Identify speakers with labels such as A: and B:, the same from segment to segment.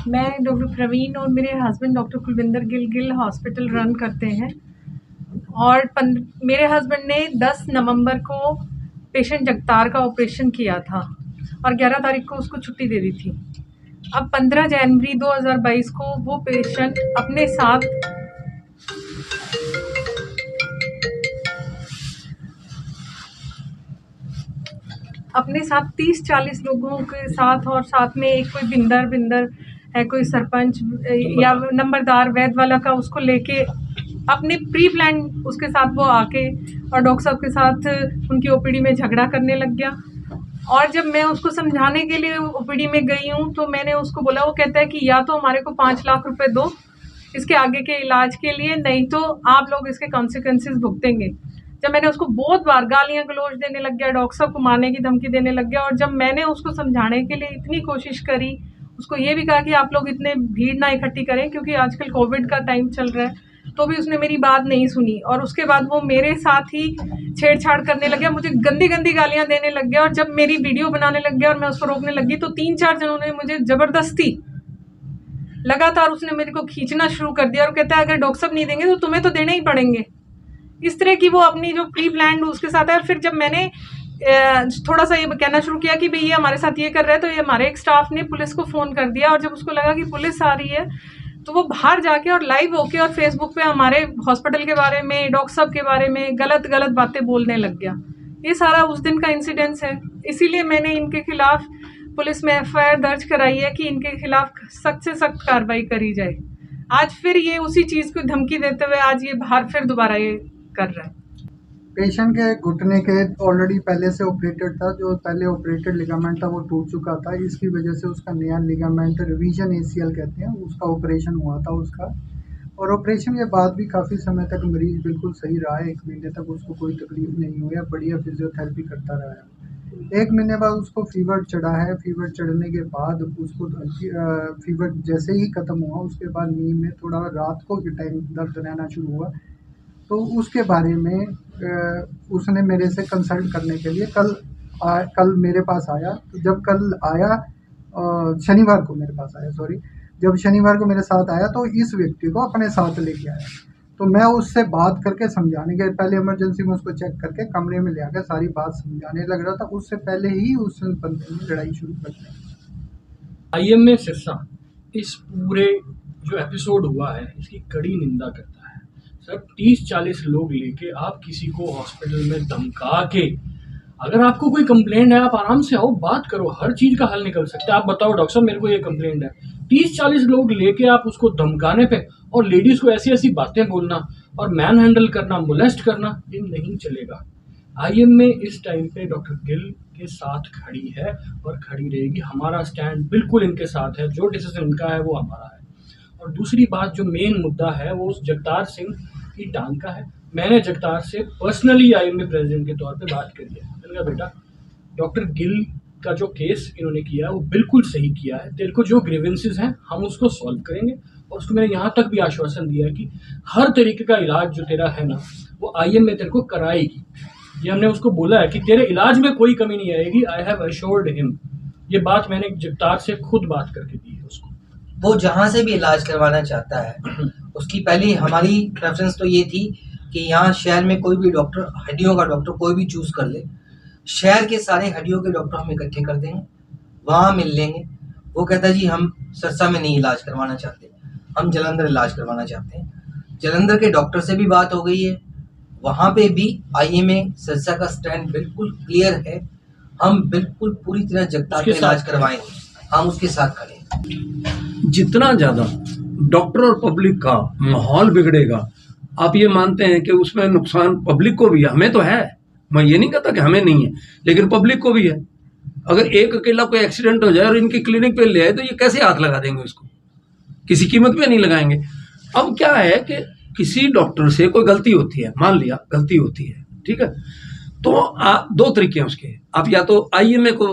A: मैं डॉक्टर प्रवीण और मेरे husband doctor Kulwinder Gill hospital run करते हैं और मेरे हस्बैंड ने 10 नवंबर को पेशेंट जगतार का ऑपरेशन किया था और 11 तारीख को उसको छुट्टी दे दी थी। अब 15 जनवरी 2022 को वो पेशेंट अपने साथ अपने साथ 30-40 लोगों के साथ और साथ में एक कोई बिंदर है, कोई सरपंच या नंबरदार वैद वाला का, उसको लेके अपने प्री प्लान उसके साथ वो आके और डॉक्टर साहब के साथ उनकी ओपीडी में झगड़ा करने लग गया। और जब मैं उसको समझाने के लिए ओपीडी में गई हूँ तो मैंने उसको बोला, वो कहता है कि या तो हमारे को 5 लाख रुपए दो इसके आगे के इलाज के लिए, नहीं तो आप लोग इसके कॉन्सिक्वेंसेस भुगतेंगे। जब मैंने उसको बहुत बार गालियां गलौज देने लग गया, डॉक्टर साहब को मारने की धमकी देने लग गया। और जब मैंने उसको समझाने के लिए इतनी कोशिश करी, उसको ये भी कहा कि आप लोग इतने भीड़ ना इकट्ठी करें क्योंकि आजकल कोविड का टाइम चल रहा है, तो भी उसने मेरी बात नहीं सुनी। और उसके बाद वो मेरे साथ ही छेड़छाड़ करने लग गया, मुझे गंदी गंदी गालियां देने लग गया। और जब मेरी वीडियो बनाने लग गया और मैं उसको रोकने लगी तो 3-4 जनों ने मुझे जबरदस्ती लगातार उसने मेरे को खींचना शुरू कर दिया और कहता है अगर डॉक्टर साहब नहीं देंगे तो तुम्हें तो देने ही पड़ेंगे। इस तरह की वो अपनी जो प्री प्लान उसके साथ है। और फिर जब मैंने थोड़ा सा ये कहना शुरू किया कि भाई ये हमारे साथ ये कर रहा है, तो ये हमारे एक स्टाफ ने पुलिस को फ़ोन कर दिया। और जब उसको लगा कि पुलिस आ रही है तो वो बाहर जाके और लाइव होके और फेसबुक पे हमारे हॉस्पिटल के बारे में, डॉक्टर साहब के बारे में गलत गलत बातें बोलने लग गया। ये सारा उस दिन का इंसिडेंस है, इसीलिए मैंने इनके खिलाफ पुलिस में एफआईआर दर्ज कराई है कि इनके खिलाफ सख्त से सख्त कार्रवाई करी जाए। आज फिर ये उसी चीज़ को धमकी देते हुए आज ये बाहर फिर दोबारा ये कर रहा है।
B: पेशेंट के घुटने के ऑलरेडी पहले से ऑपरेटेड था, जो पहले ऑपरेटेड लिगामेंट था वो टूट चुका था। इसकी वजह से उसका नया लिगामेंट रिवीजन एसीएल कहते हैं, उसका ऑपरेशन हुआ था उसका। और ऑपरेशन के बाद भी काफ़ी समय तक मरीज बिल्कुल सही रहा है। 1 महीने तक उसको कोई तकलीफ नहीं हुई है, बढ़िया फिजियोथेरेपी करता रहा है। 1 महीने बाद उसको फीवर चढ़ा है। फीवर चढ़ने के बाद उसको फीवर जैसे ही ख़त्म हुआ उसके बाद नींद में थोड़ा रात को के टाइम दर्द रहना शुरू हुआ। तो उसके बारे में उसने मेरे से कंसल्ट करने के लिए कल मेरे पास आया। तो जब कल आया शनिवार को मेरे पास आया, जब शनिवार को मेरे साथ आया तो इस व्यक्ति को अपने साथ लेके आया। तो मैं उससे बात करके समझाने के पहले इमरजेंसी में उसको चेक करके कमरे में ले आकर सारी बात समझाने लग रहा था। उससे पहले ही उस बंदे ने लड़ाई शुरू कर दी।
C: आईएमए सिरसा इस पूरे जो एपिसोड हुआ है इसकी कड़ी निंदा करता है। सर 30-40 लोग लेके आप किसी को हॉस्पिटल में धमका के, अगर आपको कोई कंप्लेंट है आप आराम से आओ, बात करो, हर चीज़ का हल निकल सकता है। आप बताओ डॉक्टर साहब मेरे को ये कंप्लेंट है, 30-40 लोग लेके आप उसको धमकाने पे और लेडीज़ को ऐसी ऐसी बातें बोलना और मैन हैंडल करना, मोलेस्ट करना, ये नहीं चलेगा। आईएमए इस टाइम पे डॉक्टर गिल के साथ खड़ी है और खड़ी रहेगी। हमारा स्टैंड बिल्कुल इनके साथ है, जो डिसीजन इनका है वो हमारा है। और दूसरी बात जो मेन मुद्दा है वो उस जगतार सिंह की टांग का है। मैंने जगतार से पर्सनली आईएमए प्रेसिडेंट के तौर पे बात करी है। मैंने कहा बेटा डॉक्टर गिल का जो केस इन्होंने किया है वो बिल्कुल सही किया है, तेरे को जो ग्रीवेंसेस हैं हम उसको सॉल्व करेंगे। और उसको मैंने यहाँ तक भी आश्वासन दिया है कि हर तरीके का इलाज जो तेरा है ना वो आईएमए तेरे को कराएगी। ये हमने उसको बोला है कि तेरे इलाज में कोई कमी नहीं आएगी। I have assured him. ये बात मैंने जगतार से खुद बात करके दी है उसको।
D: वो जहाँ से भी इलाज करवाना चाहता है उसकी पहली हमारी प्रेफरेंस तो ये थी कि यहाँ शहर में कोई भी डॉक्टर, हड्डियों का डॉक्टर कोई भी चूज कर ले। शहर के सारे हड्डियों के डॉक्टर हम इकट्ठे कर देंगे, वहाँ मिल लेंगे। वो कहता है जी हम सिरसा में नहीं इलाज करवाना चाहते, हम जालंधर इलाज करवाना चाहते हैं। जालंधर के डॉक्टर से भी बात हो गई है, वहाँ पे भी आईएमए सिरसा का स्टैंड बिल्कुल क्लियर है। हम बिल्कुल पूरी तरह जगतार का इलाज करवाएंगे, हम उसके साथ खड़े हैं।
E: जितना ज़्यादा डॉक्टर और पब्लिक का माहौल बिगड़ेगा, आप ये मानते हैं कि उसमें नुकसान पब्लिक को भी है? हमें तो है, मैं ये नहीं कहता कि हमें नहीं है, लेकिन पब्लिक को भी है। अगर एक अकेला कोई एक्सीडेंट हो जाए और इनकी क्लिनिक पे ले आए तो ये कैसे हाथ लगा देंगे उसको? किसी कीमत पे नहीं लगाएंगे। अब क्या है कि किसी डॉक्टर से कोई गलती होती है, मान लिया गलती होती है, ठीक है, तो आप 2 तरीके हैं उसके। आप या तो आईएमए को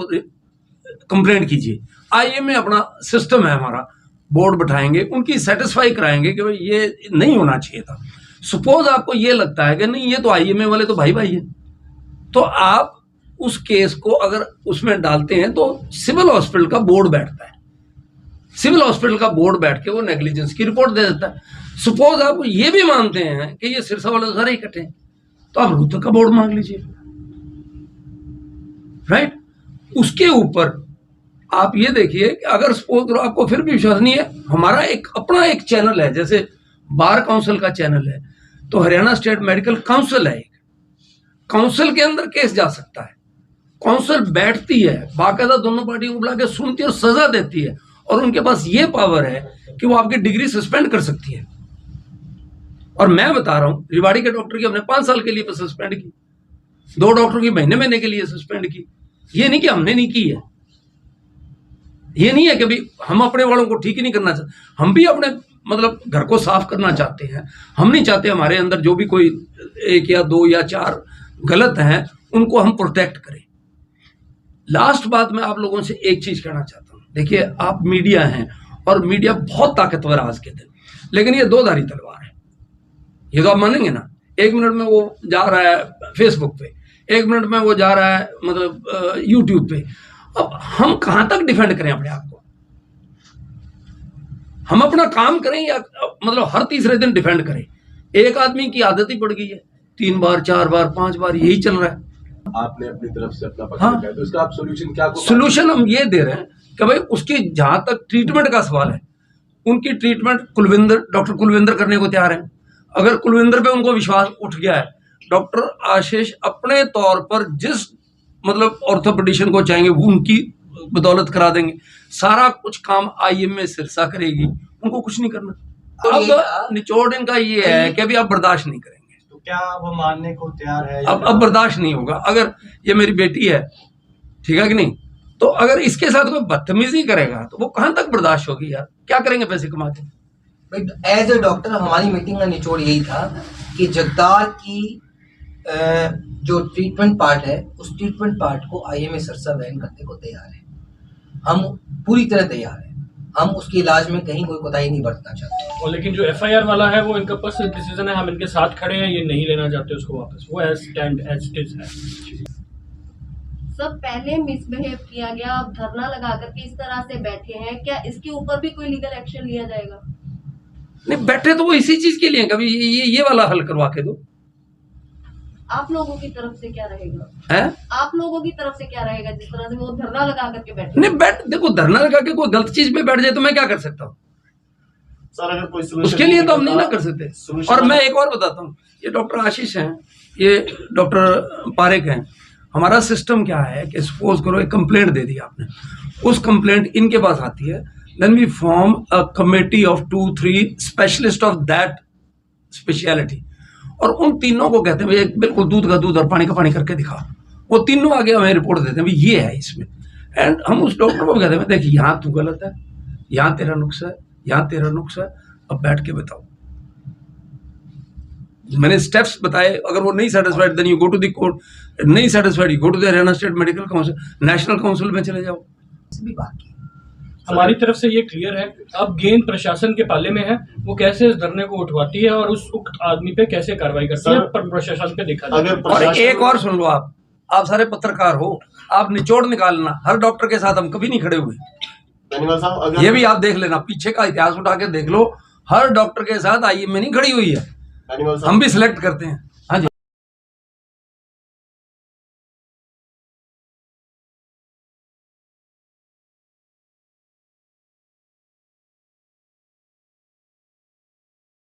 E: कंप्लेंट कीजिए, आईएमए अपना सिस्टम है हमारा, बोर्ड बैठाएंगे, उनकी सेटिस्फाई कराएंगे कि भाई ये नहीं होना चाहिए था। सपोज आपको ये लगता है कि नहीं ये तो आईएमए वाले तो भाई भाई है, तो आप उस केस को अगर उसमें डालते हैं तो सिविल हॉस्पिटल का बोर्ड बैठता है, सिविल हॉस्पिटल का बोर्ड बैठ के वो नेग्लिजेंस की रिपोर्ट दे देता है। सपोज आप ये भी मानते हैं कि ये सिरसा वाले सारे इकट्ठे हैं, तो आप रोहतक का बोर्ड मांग लीजिए, राइट। उसके ऊपर आप ये देखिए कि अगर सपोज करो आपको फिर भी विश्वास नहीं है, हमारा एक अपना एक चैनल है, जैसे बार काउंसिल का चैनल है, तो हरियाणा स्टेट मेडिकल काउंसिल है, एक काउंसिल के अंदर केस जा सकता है। काउंसिल बैठती है, बाकायदा दोनों पार्टियों को बुला के सुनती है और सजा देती है, और उनके पास ये पावर है कि वो आपकी डिग्री सस्पेंड कर सकती है। और मैं बता रहा हूं, रिवाड़ी के डॉक्टर की हमने 5 साल के लिए सस्पेंड की, 2 डॉक्टरों की महीने के लिए सस्पेंड की। ये नहीं कि हमने नहीं की है, ये नहीं है कि भाई हम अपने वालों को ठीक ही नहीं करना चाहते, हम भी अपने मतलब घर को साफ करना चाहते हैं। हम नहीं चाहते हमारे अंदर जो भी कोई 1 या 2 या 4 गलत हैं उनको हम प्रोटेक्ट करें। लास्ट बात मैं आप लोगों से एक चीज कहना चाहता हूं, देखिए आप मीडिया हैं और मीडिया बहुत ताकतवर आज के दिन, लेकिन ये 2 धारी तलवार है, ये तो आप मानेंगे ना। 1 मिनट में वो जा रहा है फेसबुक पे, 1 मिनट में वो जा रहा है मतलब यूट्यूब पे। अब हम कहां तक डिफेंड करें अपने आप को? हम अपना काम करें या मतलब हर तीसरे दिन डिफेंड करें? एक आदमी की आदत ही पड़ गई है, 3 बार 4 बार 5 बार यही चल रहा है।
F: आपने अपनी तरफ से अपना पक्ष
E: हाँ।
F: रखा है, तो इसका आप सोल्यूशन क्या?
E: सोल्यूशन हम ये दे रहे हैं कि भाई उसकी जहां तक ट्रीटमेंट का सवाल है, उनकी ट्रीटमेंट डॉक्टर कुलविंदर करने को तैयार है। अगर कुलविंदर पे उनको विश्वास उठ गया है, डॉक्टर आशीष अपने तौर पर जिस मतलब ऑर्थोपेडिशियन को चाहेंगे वो उनकी बदौलत करा देंगे। सारा कुछ काम IMA सिरसा करेगी, उनको कुछ नहीं करना।
D: तो
E: अब निचोड़ इनका ये है कि अभी आप बर्दाश्त नहीं करेंगे,
G: तो क्या वो मानने को तैयार है?
E: अब बर्दाश्त नहीं होगा। अगर ये मेरी बेटी है, ठीक है कि नहीं, तो अगर इसके साथ कोई बदतमीजी करेगा तो वो कहां तक बर्दाश्त होगी यार? क्या करेंगे पैसे कमा के?
D: एज ए डॉक्टर हमारी मीटिंग का निचोड़ यही था कि जगदार की जो ट्रीटमेंट पार्ट है, उस ट्रीटमेंट पार्ट को IMA सिरसा वहन करने को तैयार है। हम पूरी तरह तैयार हैं, हम उसके इलाज में कहीं कोई कोताही नहीं बरतना चाहते।
C: और लेकिन जो FIR वाला है वो इनका पर्सनल डिसीजन है, हम इनके साथ खड़े हैं, ये नहीं लेना चाहते उसको वापस, वो as stand as it is है।
H: सब पहले मिसबिहेव किया गया, अब धरना लगा करके इस तरह से बैठे हैं, क्या इसके ऊपर भी कोई लीगल एक्शन लिया जाएगा?
E: नहीं, बैठे तो वो इसी चीज के लिए, कभी ये वाला हल करवा के दो।
H: आप लोगों की तरफ से क्या रहेगा?
E: है
H: आप लोगों की तरफ से क्या रहेगा जिस तरह से वो धरना लगा करके बैठे?
E: नहीं, देखो धरना लगा के कोई गलत चीज पे बैठ जाए तो मैं क्या कर सकता हूँ?
G: सर अगर कोई
E: उसके लिए तो हम नहीं ना कर सकते। और मैं एक और बताता हूँ, ये डॉक्टर आशीष हैं, ये डॉक्टर पारेख हैं। हमारा सिस्टम क्या है कि सपोज करो एक कंप्लेंट दे दी आपने, उस कंप्लेंट इनके पास आती है, then we form a committee of 2-3 specialist of that speciality, और उन तीनों को कहते हैं भाई बिल्कुल दूध का दूध और पानी का पानी करके दिखाओ। वो तीनों आगे हमें रिपोर्ट देते हैं भाई ये है इसमें, एंड हम उस डॉक्टर को कहते हैं देखिए यहाँ तू गलत है, यहाँ तेरा नुक्स है, यहाँ तेरा नुक्स है, अब बैठ के बताओ। मैंने स्टेप्स बताए, अगर वो नहीं satisfied then you go to the court, नहीं satisfied you go to the Haryana state medical council, national council में चले जाओ।
D: भी बात की
C: हमारी तरफ से ये क्लियर है, अब गेंद प्रशासन के पाले में है, वो कैसे इस धरने को उठवाती है और उस उक्त आदमी पे कैसे कार्रवाई करती है, पर प्रशासन पे देखा जाए।
E: और एक और सुन लो, आप सारे पत्रकार हो, आप निचोड़ निकालना, हर डॉक्टर के साथ हम कभी नहीं खड़े हुए,
G: बेनीवाल साहब अगर
E: ये भी आप देख लेना, पीछे का इतिहास उठा के देख लो, हर डॉक्टर के साथ IMA नहीं खड़ी हुई है,
G: बेनीवाल साहब
E: हम भी सिलेक्ट करते हैं।